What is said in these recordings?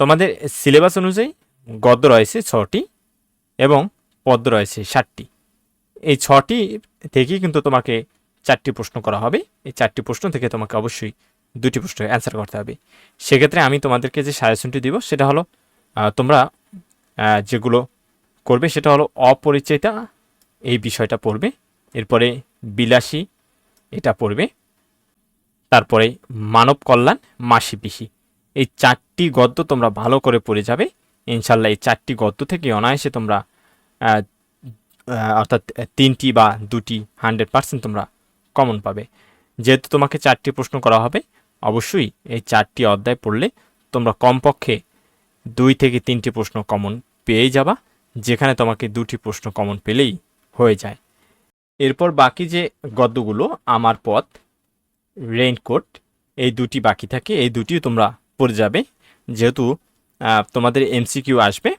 তোমাদের সিলেবাস অনুযায়ী গদ্য রয়েছে 6টি এবং পদ্য রয়েছে 7টি। এই 6টি থেকেই কিন্তু তোমাকে 4টি প্রশ্ন করা হবে। এই 4টি প্রশ্ন থেকে তোমাকে অবশ্যই 2টি প্রশ্নের অ্যান্সার করতে হবে। সেক্ষেত্রে আমি তোমাদেরকে যে সাজেশনটি দিব সেটা হলো তোমরা যেগুলো করবে সেটা হলো অপরিচিতা এই বিষয়টা পড়বে, এরপরে বিলাসী এটা পড়বে, তারপরে মানব কল্যাণ, মাসি পিসি। এই 4টি গদ্য তোমরা ভালো করে পড়ে যাবে। ইনশাল্লাহ এই 4টি গদ্য থেকে অনায়াসে তোমরা অর্থাৎ 3টি বা 2টি 100% তোমরা কমন পাবে। যেহেতু তোমাকে 4টি প্রশ্ন করা হবে, অবশ্যই এই 4টি অধ্যায় পড়লে তোমরা কমপক্ষে 2 থেকে 3টি প্রশ্ন কমন পেয়ে যাবা, যেখানে তোমাকে 2টি প্রশ্ন কমন পেলেই হয়ে যায়। এরপর বাকি যে গদ্যগুলো, আমার পথ, রেইনকোট, এই 2টি বাকি থাকে। এই 2টিও তোমরা পড়ে যাবে। যেহেতু তোমাদের এমসিকিউ আসবে,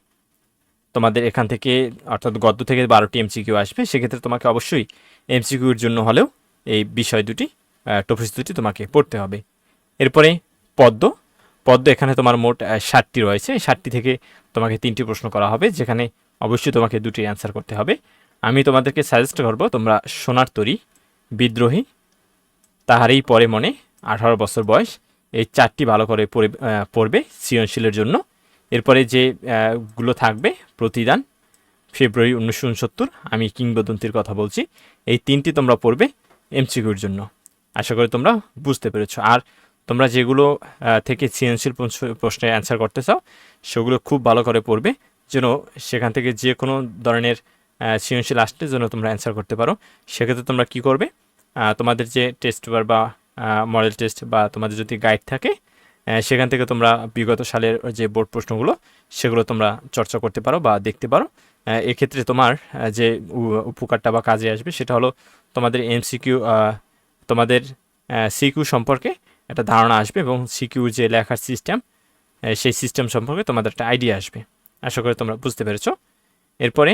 তোমাদের এখান থেকে অর্থাৎ গদ্য থেকে 12টি এমসিকিউ আসবে, সেক্ষেত্রে তোমাকে অবশ্যই এমসিকিউর জন্য হলেও এই বিষয় দুটি টপিকস দুটি তোমাকে পড়তে হবে। এরপরে পদ্য, এখানে তোমার মোট 7টি রয়েছে। 7টি থেকে তোমাকে 3টি প্রশ্ন করা হবে, যেখানে অবশ্যই তোমাকে 2টি অ্যান্সার করতে হবে। আমি তোমাদেরকে সাজেস্ট করব তোমরা সোনার তরী, বিদ্রোহী, তাহারই পরে মনে, 18 বছর বয়স, এই 4টি ভালো করে পড়বে সৃজনশীলের জন্য। এরপরে যে গুলো থাকবে, প্রতিদান, ফেব্রুয়ারি 1969, আমি কিংবদন্তির কথা বলছি, এই 3টি তোমরা পড়বে এমসিকিউর জন্য। আশা করি তোমরা বুঝতে পেরেছো। আর তোমরা যেগুলো থেকে সৃজনশীল প্রশ্নের অ্যান্সার করতে চাও সেগুলো খুব ভালো করে পড়বে, যেন সেখান থেকে যে কোনো ধরনের সৃজনশীল আসলে যেন তোমরা অ্যান্সার করতে পারো। সেক্ষেত্রে তোমরা কি করবে, তোমাদের যে টেস্ট পেপার বা মডেল টেস্ট বা তোমাদের যদি গাইড থাকে, সেখান থেকে তোমরা বিগত সালের যে বোর্ড প্রশ্নগুলো সেগুলো তোমরা চর্চা করতে পারো বা দেখতে পারো। এক্ষেত্রে তোমার যে উপকারটা বা কাজে আসবে সেটা হলো তোমাদের এমসিকিউ, তোমাদের সিকিউ সম্পর্কে একটা ধারণা আসবে এবং সিকিউ যে লেখার সিস্টেম, সেই সিস্টেম সম্পর্কে তোমাদের একটা আইডিয়া আসবে। আশা করি তোমরা বুঝতে পেরেছো। এরপরে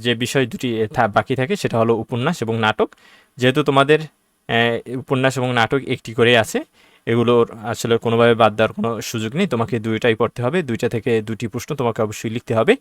যে বিষয় দুটি বাকি থাকে সেটা হলো উপন্যাস এবং নাটক। যেহেতু তোমাদের উপন্যাস এবং নাটক একটি করে আছে, এগুলোর আসলে কোনোভাবে বাদ দেওয়ার কোনো সুযোগ নেই, তোমাকে 2টাই পড়তে হবে। 2টা থেকে 2টি প্রশ্ন তোমাকে অবশ্যই লিখতে হবে।